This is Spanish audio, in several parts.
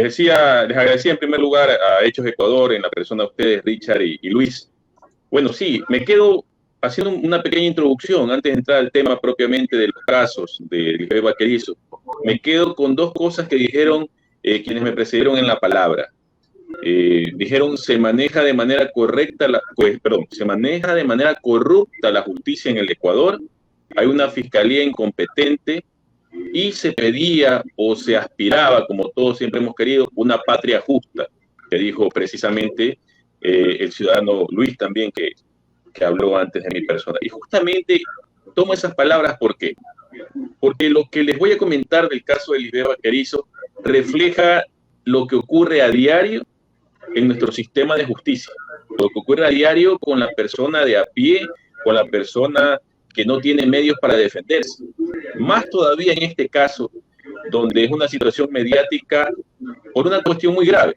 les agradecía en primer lugar a Hechos Ecuador, en la persona de ustedes, Richard y Luis. Bueno, sí, me quedo haciendo una pequeña introducción antes de entrar al tema propiamente de los casos de Lisbeth Vaquerizo. Me quedo con dos cosas que dijeron quienes me precedieron en la palabra. Dijeron se maneja de manera correcta, se maneja de manera corrupta la justicia en el Ecuador. Hay una fiscalía incompetente y se pedía o se aspiraba, como todos siempre hemos querido, una patria justa, que dijo precisamente el ciudadano Luis también, que habló antes de mi persona. Y justamente tomo esas palabras, ¿por qué? Porque lo que les voy a comentar del caso de Lisbeth Vaquerizo refleja lo que ocurre a diario en nuestro sistema de justicia, lo que ocurre a diario con la persona de a pie, con la persona que no tiene medios para defenderse. Más todavía en este caso, donde es una situación mediática por una cuestión muy grave.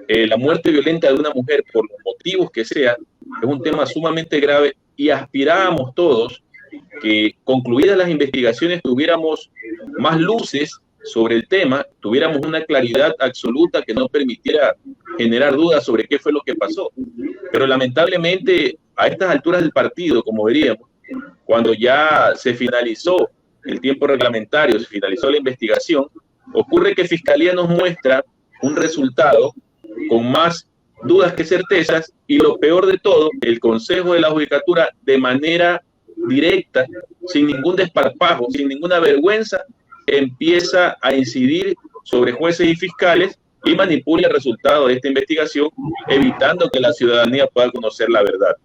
La muerte violenta de una mujer, por los motivos que sea, es un tema sumamente grave y aspirábamos todos que, concluidas las investigaciones, tuviéramos más luces sobre el tema, tuviéramos una claridad absoluta que no permitiera generar dudas sobre qué fue lo que pasó. Pero lamentablemente, a estas alturas del partido, como veríamos, cuando ya se finalizó el tiempo reglamentario, se finalizó la investigación, ocurre que Fiscalía nos muestra un resultado con más dudas que certezas y lo peor de todo, el Consejo de la Judicatura de manera directa, sin ningún desparpajo, sin ninguna vergüenza, empieza a incidir sobre jueces y fiscales y manipula el resultado de esta investigación, evitando que la ciudadanía pueda conocer la verdad.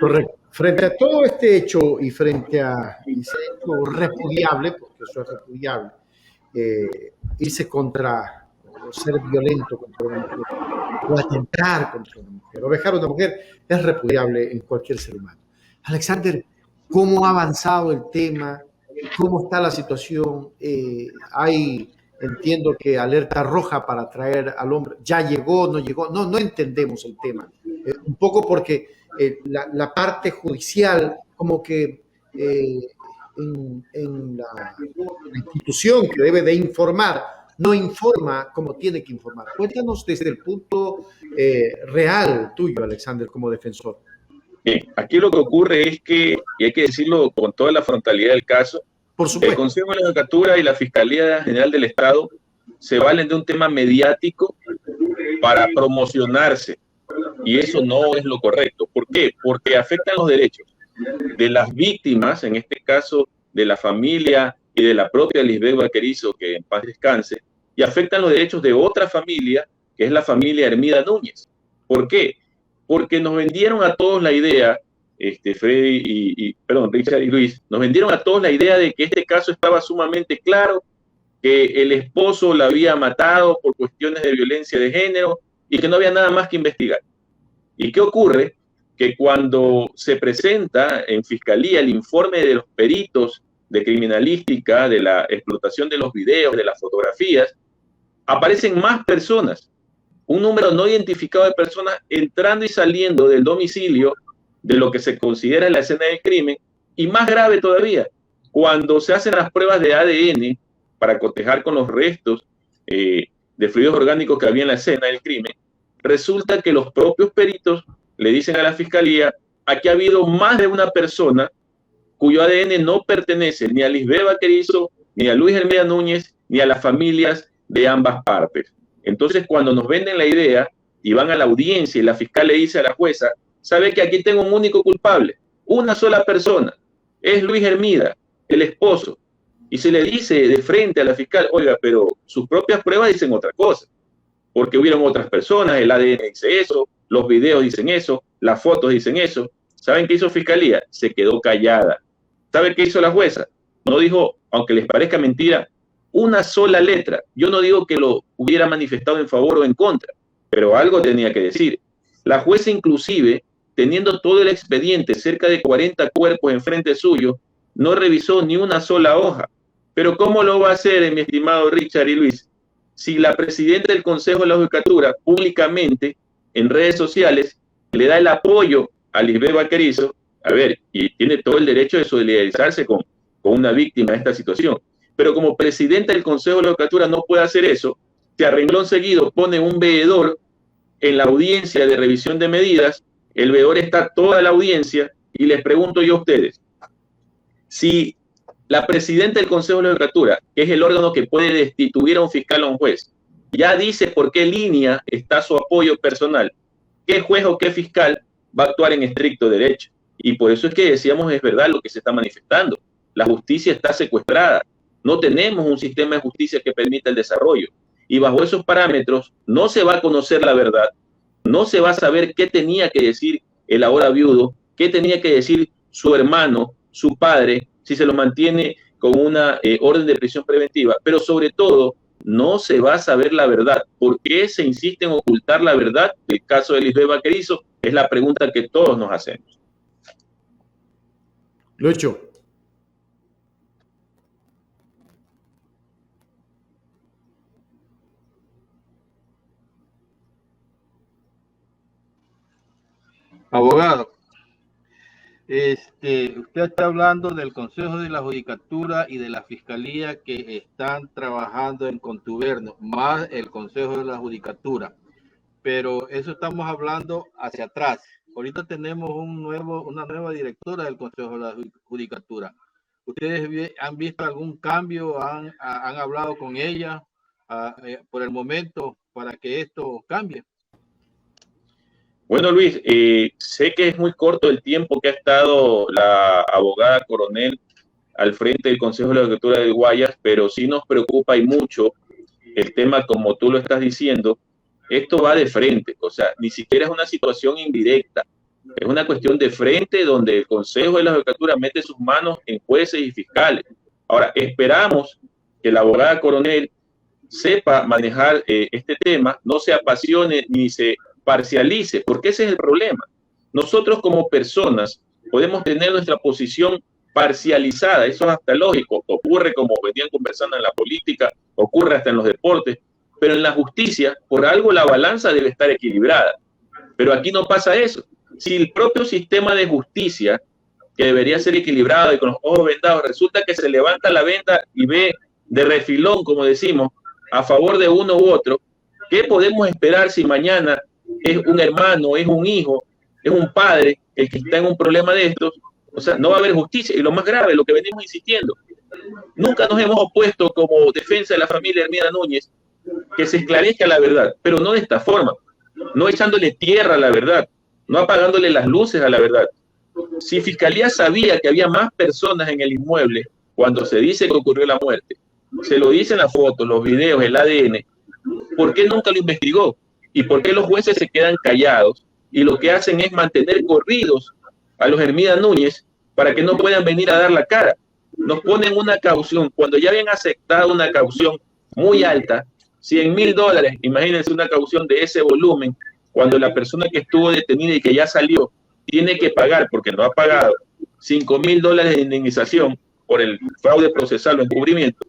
Correcto. Frente a todo este hecho y frente a ese hecho repudiable, porque eso es repudiable, irse contra o ser violento contra una mujer o atentar contra una mujer o dejar a una mujer es repudiable en cualquier ser humano. Alexander, ¿cómo ha avanzado el tema? ¿Cómo está la situación? Entiendo que alerta roja para traer al hombre. ¿Ya llegó? ¿No llegó? No entendemos el tema. Un poco porque la parte judicial, como que en la institución que debe de informar, no informa como tiene que informar. Cuéntanos desde el punto real tuyo, Alexander, como defensor. Bien, aquí lo que ocurre es que, y hay que decirlo con toda la frontalidad del caso, por supuesto, el Consejo de la Judicatura y la Fiscalía General del Estado se valen de un tema mediático para promocionarse, y eso no es lo correcto. ¿Por qué? Porque afectan los derechos de las víctimas, en este caso de la familia y de la propia Lisbeth Vaquerizo, que en paz descanse, y afectan los derechos de otra familia, que es la familia Hermida Núñez. ¿Por qué? Porque nos vendieron a todos la idea, Richard y Luis, nos vendieron a todos la idea de que este caso estaba sumamente claro, que el esposo la había matado por cuestiones de violencia de género y que no había nada más que investigar. ¿Y qué ocurre? Que cuando se presenta en Fiscalía el informe de los peritos de criminalística, de la explotación de los videos, de las fotografías, aparecen más personas, un número no identificado de personas entrando y saliendo del domicilio de lo que se considera la escena del crimen, y más grave todavía, cuando se hacen las pruebas de ADN para cotejar con los restos de fluidos orgánicos que había en la escena del crimen, resulta que los propios peritos le dicen a la Fiscalía, aquí ha habido más de una persona cuyo ADN no pertenece ni a Lisbeth Vaquerizo, ni a Luis Hermida Núñez, ni a las familias de ambas partes. Entonces, cuando nos venden la idea y van a la audiencia y la fiscal le dice a la jueza, sabe que aquí tengo un único culpable, una sola persona, es Luis Hermida, el esposo, y se le dice de frente a la fiscal, oiga, pero sus propias pruebas dicen otra cosa, porque hubieron otras personas, el ADN dice eso, los videos dicen eso, las fotos dicen eso. ¿Saben qué hizo Fiscalía? Se quedó callada. ¿Saben qué hizo la jueza? No dijo, aunque les parezca mentira, una sola letra. Yo no digo que lo hubiera manifestado en favor o en contra, pero algo tenía que decir. La jueza inclusive, teniendo todo el expediente, cerca de 40 cuerpos enfrente suyo, no revisó ni una sola hoja. Pero ¿cómo lo va a hacer, mi estimado Richard y Luis? Si la presidenta del Consejo de la Judicatura públicamente en redes sociales le da el apoyo a Lisbeth Vaquerizo, a ver, y tiene todo el derecho de solidarizarse con una víctima de esta situación, pero como presidente del Consejo de la Judicatura no puede hacer eso, si a renglón seguido pone un veedor en la audiencia de revisión de medidas, el veedor está toda la audiencia, y les pregunto yo a ustedes, si la presidenta del Consejo de la Judicatura, que es el órgano que puede destituir a un fiscal o a un juez, ya dice por qué línea está su apoyo personal, ¿qué juez o qué fiscal va a actuar en estricto derecho? Y por eso es que decíamos, es verdad lo que se está manifestando. La justicia está secuestrada. No tenemos un sistema de justicia que permita el desarrollo. Y bajo esos parámetros no se va a conocer la verdad, no se va a saber qué tenía que decir el ahora viudo, qué tenía que decir su hermano, su padre, si se lo mantiene con una orden de prisión preventiva, pero sobre todo no se va a saber la verdad. ¿Por qué se insiste en ocultar la verdad? El caso de Lisbeth Vaquerizo es la pregunta que todos nos hacemos. Lucho. Abogado, usted está hablando del Consejo de la Judicatura y de la Fiscalía que están trabajando en contubernio, más el Consejo de la Judicatura, pero eso estamos hablando hacia atrás. Ahorita tenemos una nueva directora del Consejo de la Judicatura. ¿Ustedes han visto algún cambio? ¿Han hablado con ella por el momento para que esto cambie? Bueno, Luis, sé que es muy corto el tiempo que ha estado la abogada coronel al frente del Consejo de la Judicatura de Guayas, pero sí nos preocupa y mucho el tema, como tú lo estás diciendo. Esto va de frente, o sea, ni siquiera es una situación indirecta, es una cuestión de frente donde el Consejo de la Judicatura mete sus manos en jueces y fiscales. Ahora, esperamos que la abogada coronel sepa manejar este tema, no se apasione ni se parcialice, porque ese es el problema. Nosotros como personas podemos tener nuestra posición parcializada, eso es hasta lógico, ocurre como venían conversando en la política, ocurre hasta en los deportes, pero en la justicia, por algo la balanza debe estar equilibrada. Pero aquí no pasa eso. Si el propio sistema de justicia, que debería ser equilibrado y con los ojos vendados, resulta que se levanta la venda y ve de refilón, como decimos, a favor de uno u otro, ¿qué podemos esperar si mañana es un hermano, es un hijo, es un padre el que está en un problema de estos? O sea, no va a haber justicia. Y lo más grave, lo que venimos insistiendo, nunca nos hemos opuesto como defensa de la familia Hermida Núñez que se esclarezca la verdad, pero no de esta forma, no echándole tierra a la verdad, no apagándole las luces a la verdad. Si Fiscalía sabía que había más personas en el inmueble cuando se dice que ocurrió la muerte, se lo dicen las fotos, los videos, el ADN, ¿por qué nunca lo investigó? ¿Y por qué los jueces se quedan callados y lo que hacen es mantener corridos a los Hermida Núñez para que no puedan venir a dar la cara? Nos ponen una caución, cuando ya habían aceptado una caución muy alta, $100,000, imagínense una caución de ese volumen, cuando la persona que estuvo detenida y que ya salió tiene que pagar, porque no ha pagado, $5,000 de indemnización por el fraude procesal o encubrimiento.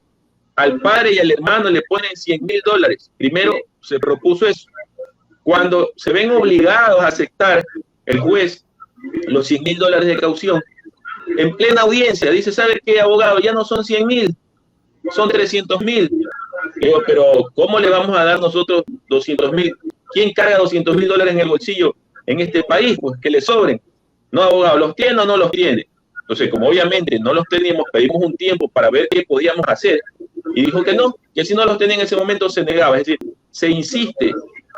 Al padre y al hermano le ponen $100,000. Primero se propuso eso. Cuando se ven obligados a aceptar el juez los $100,000 de caución, en plena audiencia dice, ¿sabe qué, abogado? Ya no son 100,000, son 300,000. Digo, pero ¿cómo le vamos a dar nosotros 200,000? ¿Quién carga $200,000 en el bolsillo en este país? Pues que le sobren. No, abogado, ¿los tiene o no los tiene? Entonces, como obviamente no los teníamos, pedimos un tiempo para ver qué podíamos hacer. Y dijo que no, que si no los tenía en ese momento se negaba. Es decir, se insiste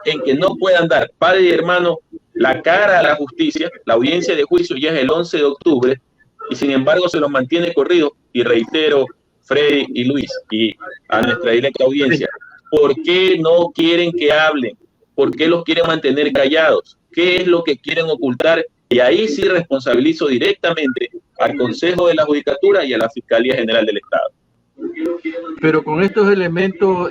en que no puedan dar padre y hermano la cara a la justicia. La audiencia de juicio ya es el 11 de octubre y sin embargo se los mantiene corrido. Y reitero, Freddy y Luis, y a nuestra directa audiencia, ¿por qué no quieren que hablen? ¿Por qué los quieren mantener callados? ¿Qué es lo que quieren ocultar? Y ahí sí responsabilizo directamente al Consejo de la Judicatura y a la Fiscalía General del Estado. Pero con estos elementos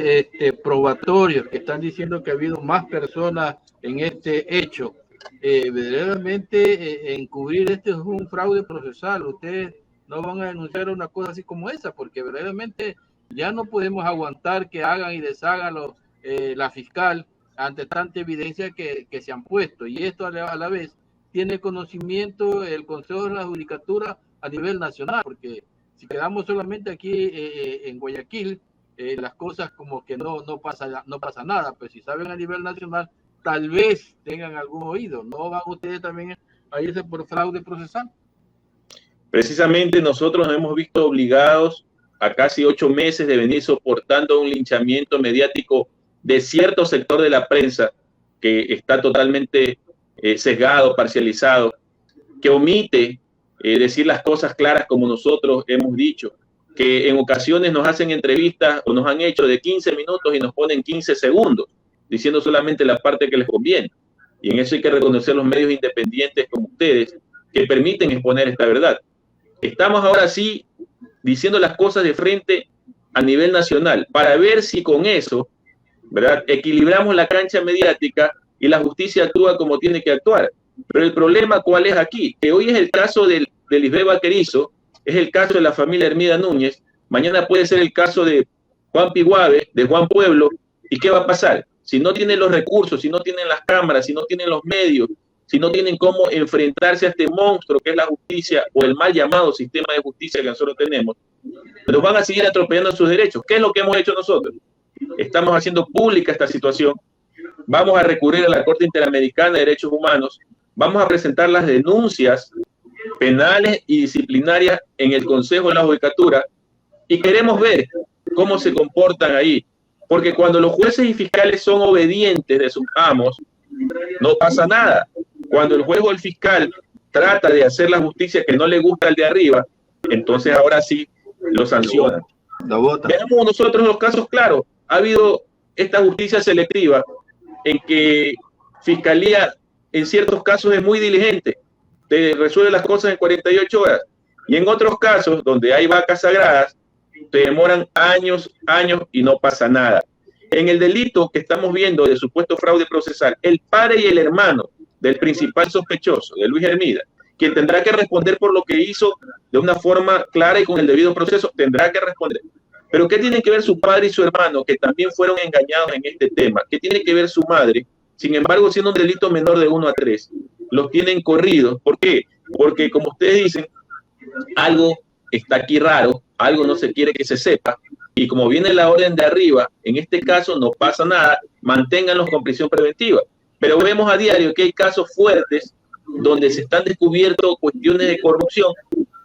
probatorios que están diciendo que ha habido más personas en este hecho, verdaderamente encubrir esto es un fraude procesal. Ustedes no van a denunciar una cosa así como esa, porque verdaderamente ya no podemos aguantar que hagan y deshagan la fiscal ante tanta evidencia que se han puesto. Y esto a la vez tiene conocimiento el Consejo de la Judicatura a nivel nacional, porque Si quedamos solamente aquí en Guayaquil, las cosas como que no pasa nada, pues si saben a nivel nacional, tal vez tengan algún oído. ¿No van ustedes también a irse por fraude procesal? Precisamente nosotros nos hemos visto obligados a casi 8 meses de venir soportando un linchamiento mediático de cierto sector de la prensa que está totalmente sesgado, parcializado, que omite decir las cosas claras como nosotros hemos dicho, que en ocasiones nos hacen entrevistas o nos han hecho de 15 minutos y nos ponen 15 segundos, diciendo solamente la parte que les conviene. Y en eso hay que reconocer los medios independientes como ustedes, que permiten exponer esta verdad. Estamos ahora sí diciendo las cosas de frente a nivel nacional, para ver si con eso, ¿verdad?, equilibramos la cancha mediática y la justicia actúa como tiene que actuar. Pero el problema, ¿cuál es aquí? Que hoy es el caso de Lisbeth Vaquerizo, es el caso de la familia Hermida Núñez, mañana puede ser el caso de Juan Piguave, de Juan Pueblo, ¿y qué va a pasar? Si no tienen los recursos, si no tienen las cámaras, si no tienen los medios, si no tienen cómo enfrentarse a este monstruo que es la justicia o el mal llamado sistema de justicia que nosotros tenemos, los van a seguir atropellando sus derechos. ¿Qué es lo que hemos hecho nosotros? Estamos haciendo pública esta situación, vamos a recurrir a la Corte Interamericana de Derechos Humanos, vamos a presentar las denuncias penales y disciplinarias en el Consejo de la Judicatura y queremos ver cómo se comportan ahí, porque cuando los jueces y fiscales son obedientes de sus amos, no pasa nada. Cuando el juez o el fiscal trata de hacer la justicia que no le gusta al de arriba, entonces ahora sí lo sancionan. Veamos nosotros los casos claros. Ha habido esta justicia selectiva en que Fiscalía en ciertos casos es muy diligente, te resuelve las cosas en 48 horas, y en otros casos donde hay vacas sagradas, te demoran años y no pasa nada. En el delito que estamos viendo de supuesto fraude procesal, el padre y el hermano del principal sospechoso, de Luis Hermida, quien tendrá que responder por lo que hizo de una forma clara y con el debido proceso, tendrá que responder. Pero ¿qué tiene que ver su padre y su hermano, que también fueron engañados en este tema? ¿Qué tiene que ver su madre? Sin embargo, siendo un delito menor de 1 a 3, los tienen corridos. ¿Por qué? Porque, como ustedes dicen, algo está aquí raro, algo no se quiere que se sepa, y como viene la orden de arriba, en este caso no pasa nada, manténganlos con prisión preventiva. Pero vemos a diario que hay casos fuertes donde se están descubiertos cuestiones de corrupción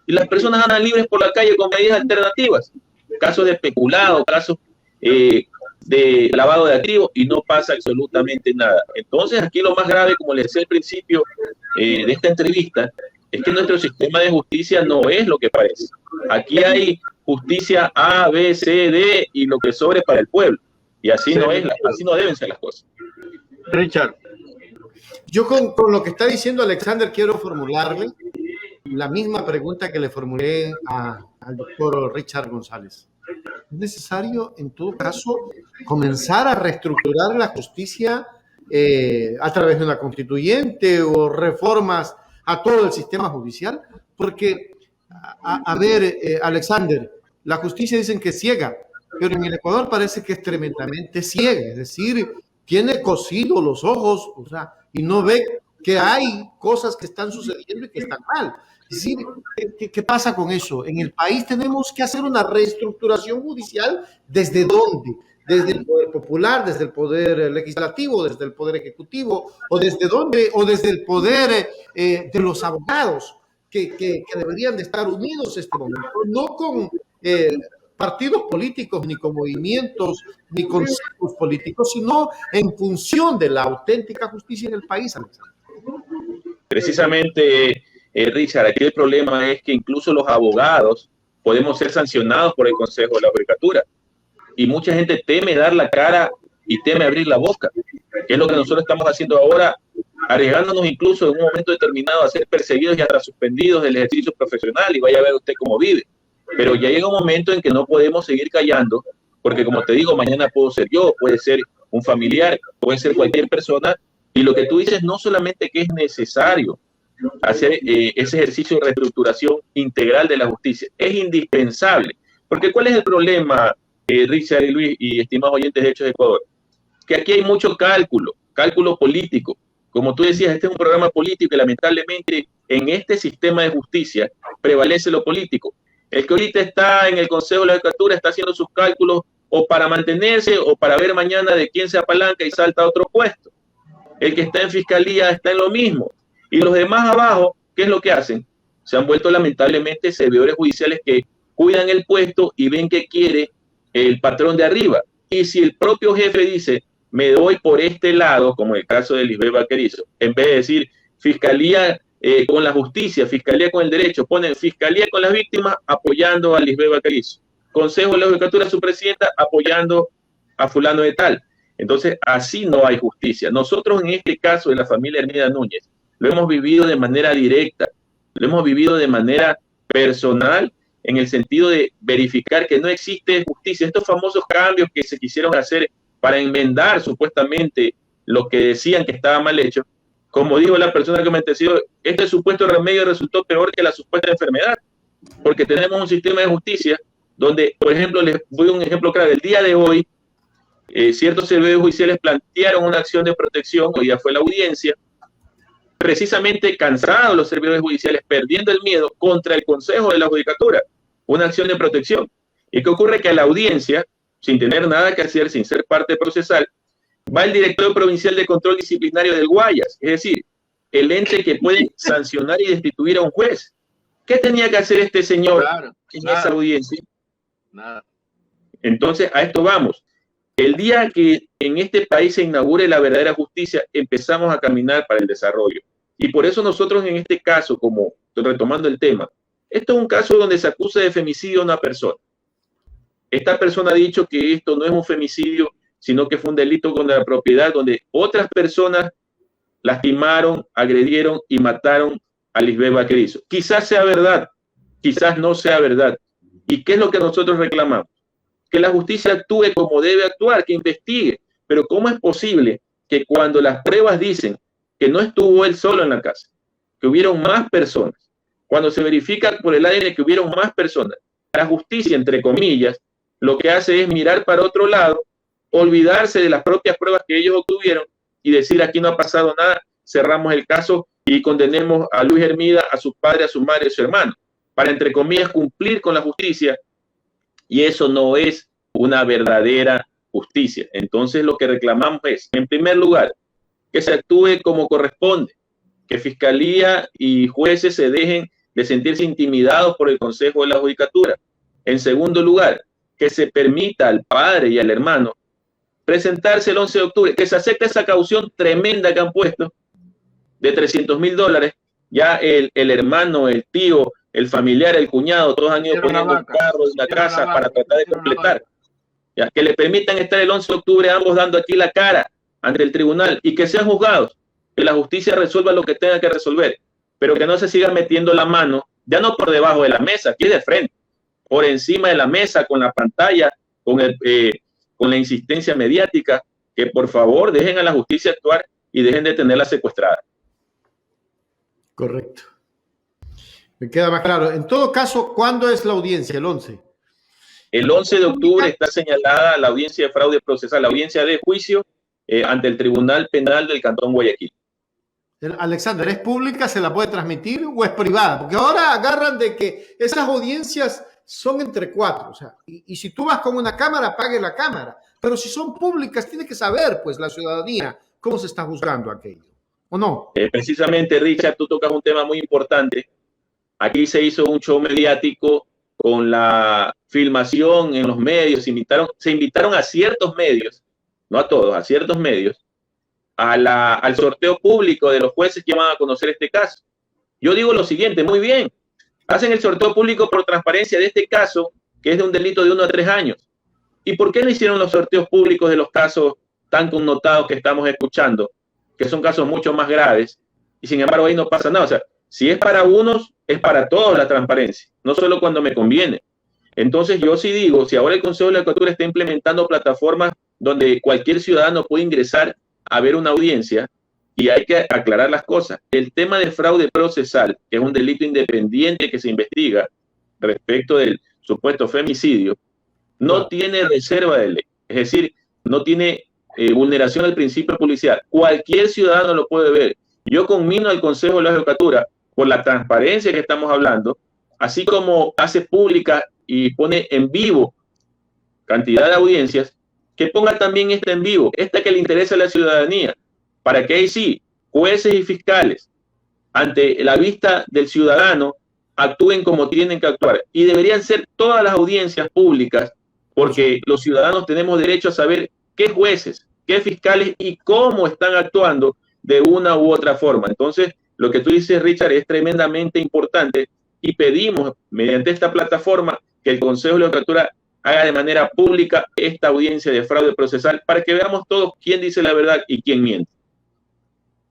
y las personas andan libres por la calle con medidas alternativas. Casos de peculado, casos de lavado de activos y no pasa absolutamente nada. Entonces aquí lo más grave, como les decía al principio de esta entrevista, es que nuestro sistema de justicia no es lo que parece. Aquí hay justicia A, B, C, D y lo que sobre para el pueblo. Y así no es, así no deben ser las cosas. Richard. Yo con lo que está diciendo Alexander quiero formularle la misma pregunta que le formulé al doctor Richard González. ¿Es necesario, en todo caso, comenzar a reestructurar la justicia a través de una constituyente o reformas a todo el sistema judicial? Porque, a ver, Alexander, la justicia dicen que es ciega, pero en el Ecuador parece que es tremendamente ciega, es decir, tiene cosidos los ojos, o sea, y no ve que hay cosas que están sucediendo y que están mal. Es decir, ¿qué pasa con eso? En el país tenemos que hacer una reestructuración judicial. ¿Desde dónde? ¿Desde el poder popular, desde el poder legislativo, desde el poder ejecutivo? ¿O desde dónde? ¿O desde el poder de los abogados que deberían de estar unidos en este momento? No con partidos políticos, ni con movimientos, ni con círculos políticos, sino en función de la auténtica justicia en el país, Alexander. Precisamente, Richard, aquí el problema es que incluso los abogados podemos ser sancionados por el Consejo de la Judicatura y mucha gente teme dar la cara y teme abrir la boca, que es lo que nosotros estamos haciendo ahora, arriesgándonos incluso en un momento determinado a ser perseguidos y hasta suspendidos del ejercicio profesional, y vaya a ver usted cómo vive. Pero ya llega un momento en que no podemos seguir callando, porque como te digo, mañana puedo ser yo, puede ser un familiar, puede ser cualquier persona, y lo que tú dices no solamente que es necesario hacer ese ejercicio de reestructuración integral de la justicia, es indispensable, porque ¿cuál es el problema, Richard y Luis y estimados oyentes de Hechos de Ecuador? Que aquí hay mucho cálculo político. Como tú decías, este es un programa político y lamentablemente en este sistema de justicia prevalece lo político. El que ahorita está en el Consejo de la Judicatura está haciendo sus cálculos o para mantenerse o para ver mañana de quién se apalanca y salta a otro puesto. El que está en fiscalía está en lo mismo. Y los demás abajo, ¿qué es lo que hacen? Se han vuelto lamentablemente servidores judiciales que cuidan el puesto y ven que quiere el patrón de arriba. Y si el propio jefe dice, me doy por este lado, como el caso de Lisbeth Vaquerizo, en vez de decir fiscalía con la justicia, fiscalía con el derecho, ponen fiscalía con las víctimas apoyando a Lisbeth Vaquerizo. Consejo de la Judicatura, su presidenta, apoyando a fulano de tal. Entonces, así no hay justicia. Nosotros en este caso de la familia Hermida Núñez, lo hemos vivido de manera directa, lo hemos vivido de manera personal, en el sentido de verificar que no existe justicia. Estos famosos cambios que se quisieron hacer para enmendar supuestamente lo que decían que estaba mal hecho, como dijo la persona que me antecedió, este supuesto remedio resultó peor que la supuesta enfermedad, porque tenemos un sistema de justicia donde, por ejemplo, les doy un ejemplo claro, el día de hoy, ciertos servidores judiciales plantearon una acción de protección, hoy ya fue la audiencia, precisamente cansados los servidores judiciales, perdiendo el miedo contra el Consejo de la Judicatura, una acción de protección. ¿Y qué ocurre? Que a la audiencia, sin tener nada que hacer, sin ser parte procesal, va el director provincial de control disciplinario del Guayas, es decir, el ente que puede sancionar y destituir a un juez. ¿Qué tenía que hacer este señor en esa audiencia? Nada. Entonces, a esto vamos. El día que en este país se inaugure la verdadera justicia, empezamos a caminar para el desarrollo. Y por eso nosotros en este caso, como retomando el tema, esto es un caso donde se acusa de femicidio a una persona. Esta persona ha dicho que esto no es un femicidio, sino que fue un delito contra la propiedad, donde otras personas lastimaron, agredieron y mataron a Lisbeth Vaquerizo. Quizás sea verdad, quizás no sea verdad. ¿Y qué es lo que nosotros reclamamos? Que la justicia actúe como debe actuar, que investigue. Pero ¿cómo es posible que cuando las pruebas dicen que no estuvo él solo en la casa, que hubieron más personas, cuando se verifica por el ADN que hubieron más personas, la justicia, entre comillas, lo que hace es mirar para otro lado, olvidarse de las propias pruebas que ellos obtuvieron y decir aquí no ha pasado nada, cerramos el caso y condenemos a Luis Hermida, a su padre, a su madre, a su hermano, para, entre comillas, cumplir con la justicia? Y eso no es una verdadera justicia. Entonces lo que reclamamos es, en primer lugar, que se actúe como corresponde, que Fiscalía y jueces se dejen de sentirse intimidados por el Consejo de la Judicatura. En segundo lugar, que se permita al padre y al hermano presentarse el 11 de octubre, que se acepte esa caución tremenda que han puesto de $300,000. Ya el hermano, el tío, el familiar, el cuñado, todos han ido poniendo un carro en la casa para tratar de completar. Ya, que le permitan estar el 11 de octubre ambos dando aquí la cara ante el tribunal y que sean juzgados, que la justicia resuelva lo que tenga que resolver, pero que no se siga metiendo la mano, ya no por debajo de la mesa, aquí de frente, por encima de la mesa, con la pantalla, con la insistencia mediática, que por favor dejen a la justicia actuar y dejen de tenerla secuestrada. Correcto. Me queda más claro. En todo caso, ¿cuándo es la audiencia? El 11. El 11 de octubre está señalada la audiencia de fraude procesal, la audiencia de juicio ante el Tribunal Penal del Cantón Guayaquil. Alexander, ¿es pública? ¿Se la puede transmitir o es privada? Porque ahora agarran de que esas audiencias son entre 4. O sea, y si tú vas con una cámara, pague la cámara. Pero si son públicas, tiene que saber, pues, la ciudadanía cómo se está juzgando aquello. ¿O no? Precisamente, Richard, tú tocas un tema muy importante. Aquí se hizo un show mediático con la filmación en los medios. Se invitaron a ciertos medios, no a todos, a ciertos medios, al sorteo público de los jueces que van a conocer este caso. Yo digo lo siguiente, muy bien, hacen el sorteo público por transparencia de este caso, que es de un delito de 1 a 3 años. ¿Y por qué no hicieron los sorteos públicos de los casos tan connotados que estamos escuchando, que son casos mucho más graves, y sin embargo ahí no pasa nada? O sea, si es para unos, es para todos la transparencia, no solo cuando me conviene. Entonces yo sí digo, si ahora el Consejo de la Judicatura está implementando plataformas donde cualquier ciudadano puede ingresar a ver una audiencia, y hay que aclarar las cosas. El tema de fraude procesal, que es un delito independiente que se investiga respecto del supuesto femicidio, no tiene reserva de ley, es decir, no tiene vulneración al principio policial. Cualquier ciudadano lo puede ver. Yo conmino al Consejo de la Judicatura, por la transparencia que estamos hablando, así como hace pública y pone en vivo cantidad de audiencias, que ponga también esta en vivo, esta que le interesa a la ciudadanía, para que ahí sí, jueces y fiscales, ante la vista del ciudadano, actúen como tienen que actuar. Y deberían ser todas las audiencias públicas, porque los ciudadanos tenemos derecho a saber qué jueces, qué fiscales y cómo están actuando de una u otra forma. Entonces, lo que tú dices, Richard, es tremendamente importante y pedimos, mediante esta plataforma, que el Consejo de la Judicatura haga de manera pública esta audiencia de fraude procesal para que veamos todos quién dice la verdad y quién miente.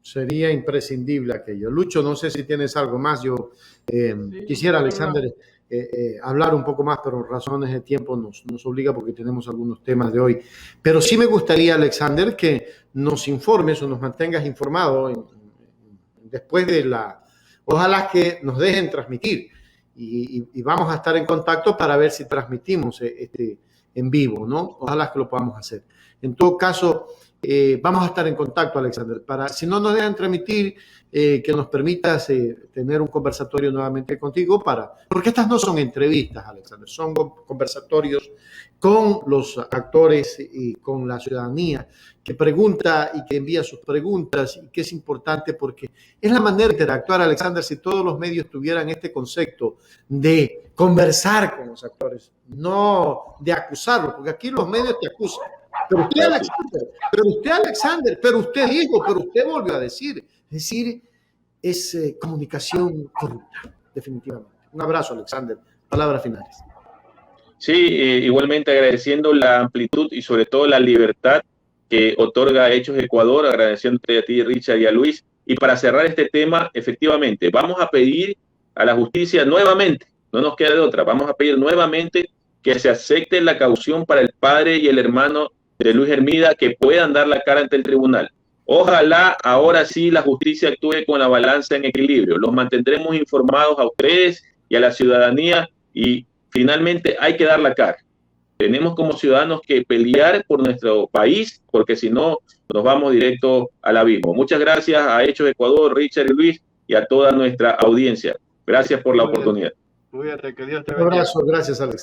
Sería imprescindible aquello. Lucho, no sé si tienes algo más. Yo quisiera, Alexander, hablar un poco más, pero razones de tiempo nos obliga porque tenemos algunos temas de hoy. Pero sí me gustaría, Alexander, que nos informes o nos mantengas informados después de la... Ojalá que nos dejen transmitir y vamos a estar en contacto para ver si transmitimos en vivo, ¿no? Ojalá que lo podamos hacer. En todo caso... vamos a estar en contacto, Alexander, para, si no nos dejan transmitir, que nos permitas tener un conversatorio nuevamente contigo porque estas no son entrevistas, Alexander, son conversatorios con los actores y con la ciudadanía que pregunta y que envía sus preguntas y que es importante porque es la manera de interactuar, Alexander, si todos los medios tuvieran este concepto de conversar con los actores, no de acusarlos, porque aquí los medios te acusan. Pero usted, Alexander, pero usted dijo, pero usted volvió a decir. Es decir, es comunicación corrupta, definitivamente. Un abrazo, Alexander. Palabras finales. Sí, igualmente agradeciendo la amplitud y sobre todo la libertad que otorga Hechos Ecuador, agradeciéndote a ti, Richard, y a Luis. Y para cerrar este tema, efectivamente, vamos a pedir a la justicia nuevamente, no nos queda de otra, vamos a pedir nuevamente que se acepte la caución para el padre y el hermano de Luis Hermida, que puedan dar la cara ante el tribunal. Ojalá ahora sí la justicia actúe con la balanza en equilibrio. Los mantendremos informados a ustedes y a la ciudadanía y finalmente hay que dar la cara. Tenemos como ciudadanos que pelear por nuestro país porque si no nos vamos directo al abismo. Muchas gracias a Hechos Ecuador, Richard y Luis y a toda nuestra audiencia. Gracias por la oportunidad. Cuídate, que Dios te bendiga. Un abrazo, gracias, Alex.